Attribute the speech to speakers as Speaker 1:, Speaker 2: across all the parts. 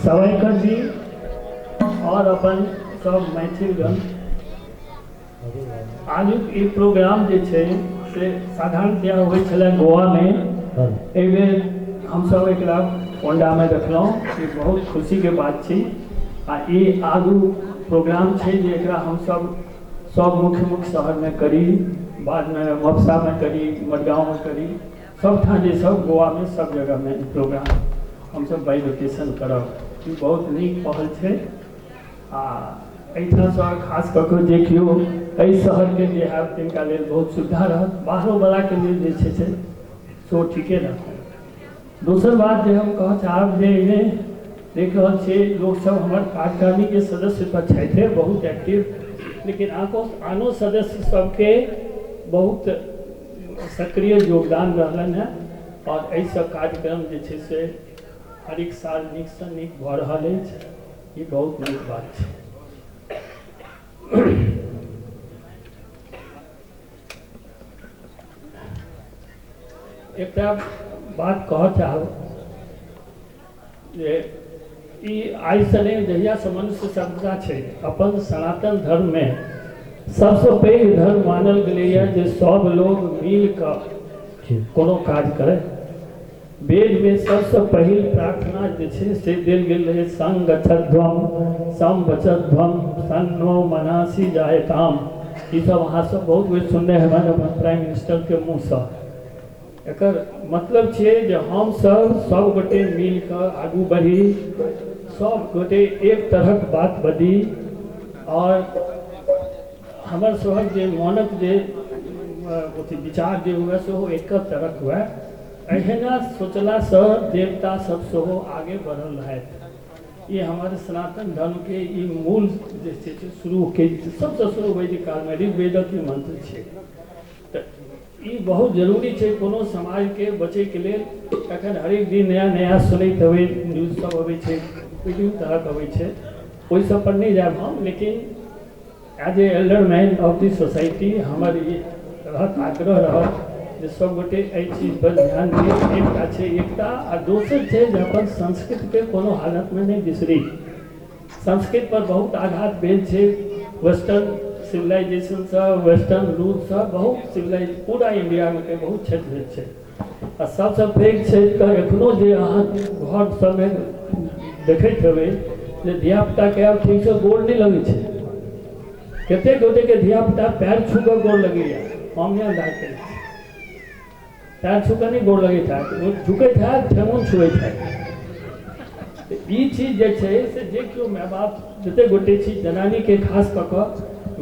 Speaker 1: सवाईकर जी और अपन सब मैथिलगण आज ई प्रोग्राम जे छै से साधारणतया होइ छलै गोवा में। एहि बेर हम सब एकरा कोंडा में रखलहुँ। ई बहुत खुशी के बात छै। आ ई आगू प्रोग्राम छै जे एकरा हम सब मुख्य शहर में करी, बाद में मफसा में करी, मडगांव में करी, सब ठाम जे सब गोवा में सब जगह में प्रोग्राम हम सब बाई लोकेशन करब। ई बहुत नीक पहल छै। आ एहिठाम से खास कऽ के देखियो एहि शहर के जे है तिनका लेल बहुत सुविधा रहत, बाहरों वाला के लेल जे छै से सो ठीके रहत। दोसर बात जे हम कह चाहब जे इन्हें देख रहल छियै लोग सब हमर कार्यकारिणी के सदस्य पर छथि बहुत एक्टिव, लेकिन आनो सदस्य सबके बहुत सक्रिय योगदान रहलन है। और एहि सब कार्यक्रम जे छै से हर एक साल नीक से नीक भऽ रहल अछि। ई बहुत नीक बात छै। एकटा बात कह चाहब जे ई आइ से नहीं जहिया से मनुष्य सभ्यता छै अपन सनातन धर्म में सबसे पैघ धर्म मानल गेलैया जे सब लोग मिल कऽ कोनो काज करे। वेद में सबसे पहिल प्रार्थना जे छै से देल गेल रहे संगच्छध्वम समवचध्वम सन्नो मनासी जायताम। ई सब अहाँ सब बहुत बेर सुनने हेबनि अपन प्राइम मिनिस्टर के मुँह से। एकर मतलब छै जे हम सब गोटे मिल कऽ आगू बढ़ी, सब गोटे एक तरहक बात बदी और हमर सबक जे मनक जे विचार जे हुए सेहो एक तरहक हुए। एहना सोचला से देवता सब सेहो आगे बढ़ल रहथि। ये हमारे सनातन धर्म के ई मूल जे छै से शुरू के सबसे शुरू वैदिक काल में ऋग्वेदक ई मंत्र छै। ई बहुत जरूरी छै कोनो समाज के बचे के लेल। एखन हरेक दिन नया नया सुनैत हेबै, न्यूज सब अबै छै, विभिन्न तरहक अबै छै, ओहि सब पर नहीं जायब हम। लेकिन as a Elder man of the society हमर ई रहत आग्रह रहत जे सब गोटे एहि चीज पर ध्यान दिए। एकटा छै एकता, आ दोसर छै जे अपन संस्कृति के कोनो हालत में नहीं बिसरी। संस्कृत पर बहुत आघात भेल छै वेस्टर्न सिविलाइजेशन से, वेस्टर्न रूल से बहुत सिविलाइज पूरा इंडिया में के बहुत क्षेत्र भेल छै। आ सबसे पैघ छै एखनो जे अहाँ घर सब में देखैत हेबै जे धियापुता के आब ठीक से गोड़ नहीं लगे छै। कते गोटे के धियापुता पैर छू कर गोड़ लगैया, हम नहीं अंदाज करै छी। पैर छू कर नहीं गोड़ लगैत है, झुकैत है, ठेहुन छुएत है। ई चीज जे छै से जे केओ माय बाप जते गोटे छी, जनानी के खास कऽ कऽ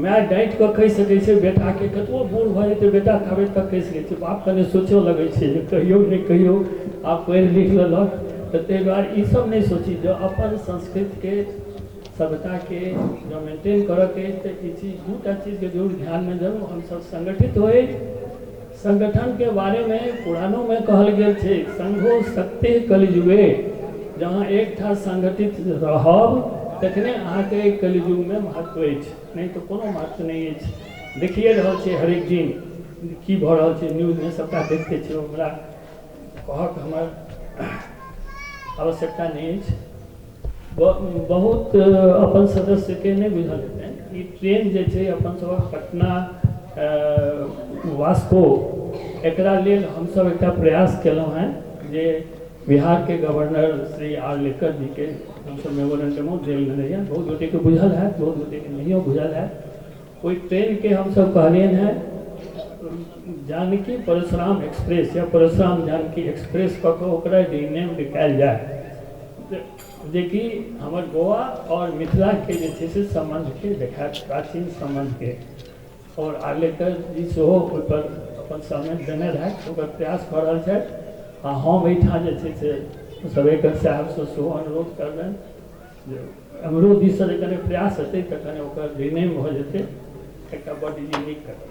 Speaker 1: माय डाँटि कऽ कहि सकै छै बेटा के, कतबो बूढ़ भऽ जेतै बेटा ताबे तक कहि सकै छै। बाप कने सोचो लगै छै जे कहियो नहीं कहियो आब पढ़ि लिख लेलक तऽ ताहि दुआरे ई सब नहीं सोची जो अपन संस्कृति के सभ्यता के जो मेंटेन करऽ के तो ई चीज दूटा चीज के जरूर ध्यान में जरूर हम सब संगठित होए। संगठन के बारे में पुराणों में कहल गेल छै संघो शक्ति कलिजुगे। जहाँ एक ठाम संगठित रहब तखने अहाँके कलिजुग में महत्व अछि, नहीं तो कोनो महत्व नहीं अछि। देखिए रहल छै हरेक दिन की भऽ रहल छै, न्यूज में सबटा देखते छै। हमरा कहक हमर आवश्यकता नहीं अछि। बहुत अपन सदस्य के नहीं बुझल हेतनि ई ट्रेन जे छै अपन सबक पटना वास्को एकरा लेल हम सब एकटा प्रयास केलहुँ हैं जे बिहार के गवर्नर श्री आर लेकर जी के हम सब मेमोरेंडमो देल रही है। बहुत गोटे के बुझल है, बहुत गोटे के नहीं बुझल है। कोई ट्रेन के हम सब कहलियन है जानकी परशुराम एक्सप्रेस या परशुराम जानकी एक्सप्रेस कऽ के ओकरा रीनेम निकाल जाए, जेकि हमर गोवा और मिथिला के जे छै से संबंध के देखायत, प्राचीन संबंध के। और आर्लेकर जी सेहो ओहि पर अपन सहमति देने रहथि, ओकर प्रयास कऽ रहल छथि। आ हम एहिठाम जे छै से सवेकर साहब से सेहो अनुरोध करबनि जे हमरो दिस से कने प्रयास हेतै तऽ कने ओकर रीनेम भऽ जेतै, एकटा बड्ड यूनिक करबै।